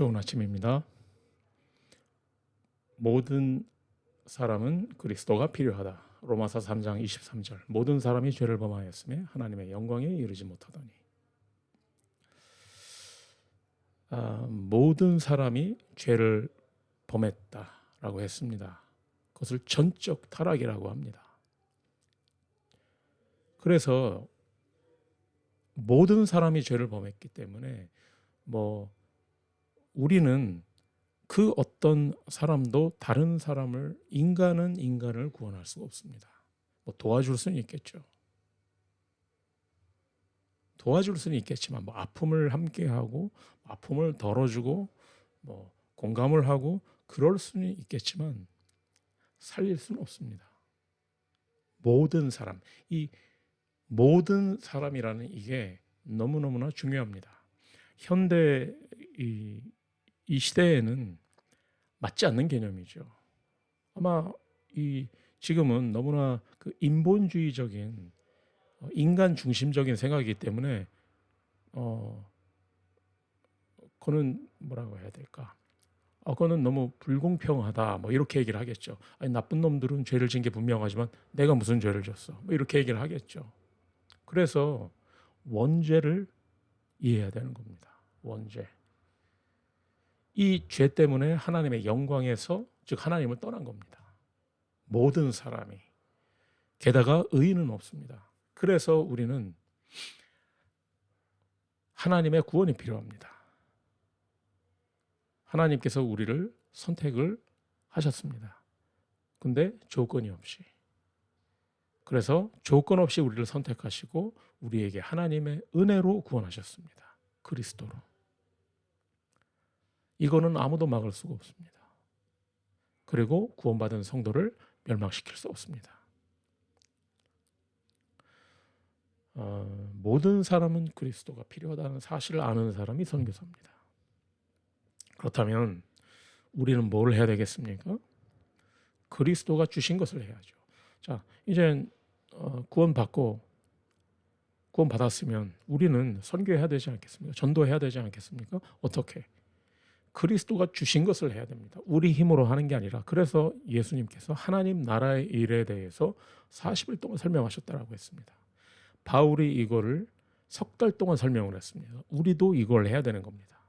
좋은 아침입니다. 모든 사람은 그리스도가 필요하다. 로마서 3장 23절. 모든 사람이 죄를 범하였으며 하나님의 영광에 이르지 못하더니. 모든 사람이 죄를 범했다라고 했습니다. 그것을 전적 타락이라고 합니다. 그래서 모든 사람이 죄를 범했기 때문에 우리는 그 어떤 사람도 다른 사람을 인간은 인간을 구원할 수가 없습니다. 도와줄 수는 있겠죠. 도와줄 수는 있겠지만 아픔을 함께하고 아픔을 덜어주고 공감을 하고 그럴 수는 있겠지만 살릴 수는 없습니다. 모든 사람, 이 모든 사람이라는 이게 너무너무나 중요합니다. 현대 이 시대에는 맞지 않는 개념이죠. 아마 지금은 너무나 그 인본주의적인 인간 중심적인 생각이기 때문에 그거는 뭐라고 해야 될까? 그거는 너무 불공평하다. 이렇게 얘기를 하겠죠. 아니, 나쁜 놈들은 죄를 지은 게 분명하지만 내가 무슨 죄를 졌어? 이렇게 얘기를 하겠죠. 그래서 원죄를 이해해야 되는 겁니다. 원죄. 이 죄 때문에 하나님의 영광에서 즉 하나님을 떠난 겁니다. 모든 사람이. 게다가 의인은 없습니다. 그래서 우리는 하나님의 구원이 필요합니다. 하나님께서 우리를 선택을 하셨습니다. 근데 조건이 없이. 그래서 조건 없이 우리를 선택하시고 우리에게 하나님의 은혜로 구원하셨습니다. 그리스도로. 이거는 아무도 막을 수가 없습니다. 그리고 구원받은 성도를 멸망시킬 수 없습니다. 모든 사람은 그리스도가 필요하다는 사실을 아는 사람이 선교사입니다. 그렇다면 우리는 뭘 해야 되겠습니까? 그리스도가 주신 것을 해야죠. 자, 이제 구원받았으면 우리는 선교해야 되지 않겠습니까? 전도해야 되지 않겠습니까? 어떻게? 그리스도가 주신 것을 해야 됩니다. 우리 힘으로 하는 게 아니라. 그래서 예수님께서 하나님 나라의 일에 대해서 40일 동안 설명하셨다라고 했습니다. 바울이 이거를 석 달 동안 설명을 했습니다. 우리도 이걸 해야 되는 겁니다.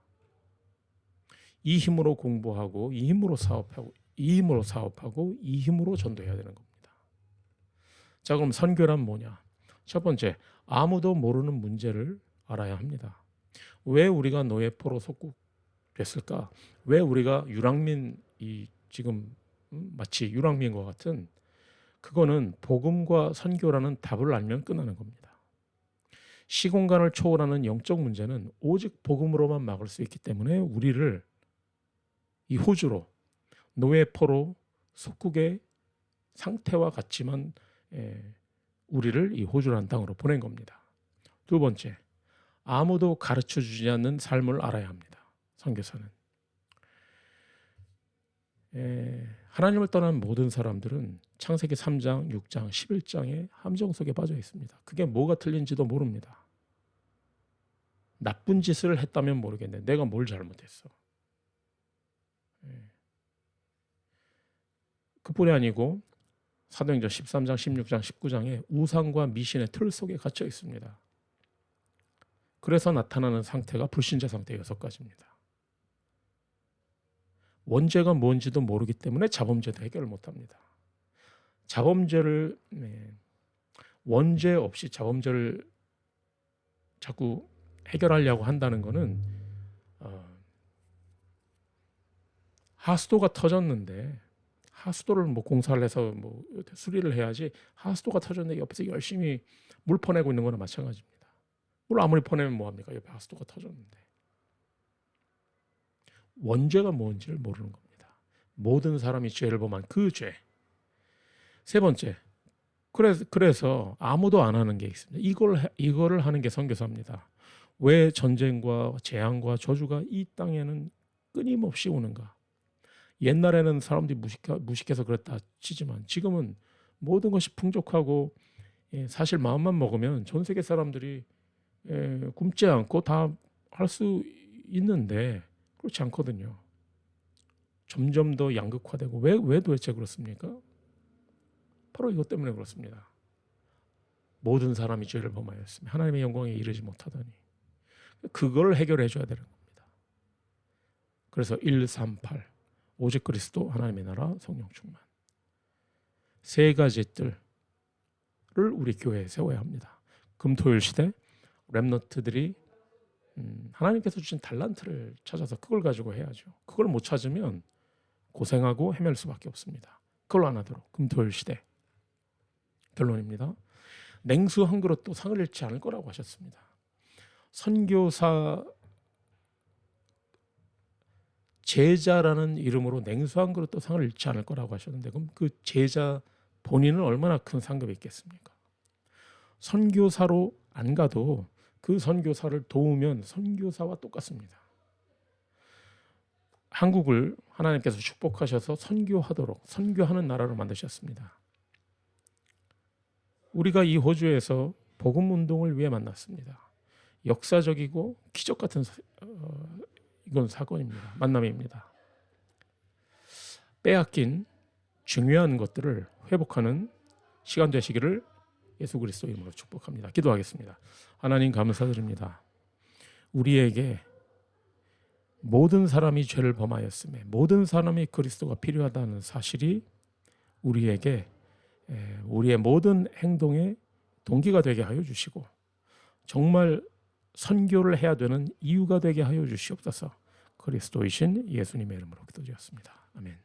이 힘으로 공부하고 이 힘으로 사업하고 이 힘으로 전도해야 되는 겁니다. 자, 그럼 선교란 뭐냐? 첫 번째, 아무도 모르는 문제를 알아야 합니다. 왜 우리가 노예포로 속국됐을까? 왜 우리가 지금 마치 유랑민과 같은, 그거는 복음과 선교라는 답을 알면 끝나는 겁니다. 시공간을 초월하는 영적 문제는 오직 복음으로만 막을 수 있기 때문에 우리를 이 호주로, 노예포로 속국의 상태와 같지만 우리를 이 호주라는 땅으로 보낸 겁니다. 두 번째, 아무도 가르쳐주지 않는 삶을 알아야 합니다. 선교사는. 하나님을 떠난 모든 사람들은 창세기 3장, 6장, 11장의 함정 속에 빠져 있습니다. 그게 뭐가 틀린지도 모릅니다. 나쁜 짓을 했다면 모르겠네. 내가 뭘 잘못했어. 그뿐이 아니고 사도행전 13장, 16장, 19장에 우상과 미신의 틀 속에 갇혀 있습니다. 그래서 나타나는 상태가 불신자 상태 6가지입니다. 원죄가 뭔지도 모르기 때문에 자범죄도 해결을 못합니다. 원죄 없이 자범죄를 자꾸 해결하려고 한다는 것은 하수도가 터졌는데 하수도를 공사를 해서 수리를 해야지, 하수도가 터졌는데 옆에서 열심히 물 퍼내고 있는 거나 마찬가지입니다. 물 아무리 퍼내면 뭐합니까? 옆에 하수도가 터졌는데. 원죄가 뭔지를 모르는 겁니다. 모든 사람이 죄를 범한 그 죄. 세 번째, 그래서 아무도 안 하는 게 있습니다. 이거를 하는 게 선교사입니다. 왜 전쟁과 재앙과 저주가 이 땅에는 끊임없이 오는가? 옛날에는 사람들이 무식해서 그랬다 치지만 지금은 모든 것이 풍족하고 사실 마음만 먹으면 전 세계 사람들이 굶지 않고 다 할 수 있는데, 그렇지 않거든요. 점점 더 양극화되고 왜 도대체 그렇습니까? 바로 이것 때문에 그렇습니다. 모든 사람이 죄를 범하였으며 하나님의 영광에 이르지 못하더니 그걸 해결해 줘야 되는 겁니다. 그래서 138 오직 그리스도 하나님의 나라 성령 충만 세 가지 뜰을 우리 교회에 세워야 합니다. 금토일 시대 렘너트들이 하나님께서 주신 달란트를 찾아서 그걸 가지고 해야죠. 그걸 못 찾으면 고생하고 헤맬 수밖에 없습니다. 그걸 안 하도록 금토일 시대 결론입니다. 냉수 한 그릇도 상을 잃지 않을 거라고 하셨습니다. 선교사 제자라는 이름으로 냉수 한 그릇도 상을 잃지 않을 거라고 하셨는데 그럼 그 제자 본인은 얼마나 큰 상급이 있겠습니까? 선교사로 안 가도 그 선교사를 도우면 선교사와 똑같습니다. 한국을 하나님께서 축복하셔서 선교하도록 선교하는 나라로 만드셨습니다. 우리가 이 호주에서 복음 운동을 위해 만났습니다. 역사적이고 기적 같은 이건 사건입니다. 만남입니다. 빼앗긴 중요한 것들을 회복하는 시간 되시기를 예수 그리스도 이름으로 축복합니다. 기도하겠습니다. 하나님 감사드립니다. 우리에게 모든 사람이 죄를 범하였음에 모든 사람이 그리스도가 필요하다는 사실이 우리에게 우리의 모든 행동의 동기가 되게 하여 주시고 정말 선교를 해야 되는 이유가 되게 하여 주시옵소서. 그리스도이신 예수님의 이름으로 기도드렸습니다. 아멘.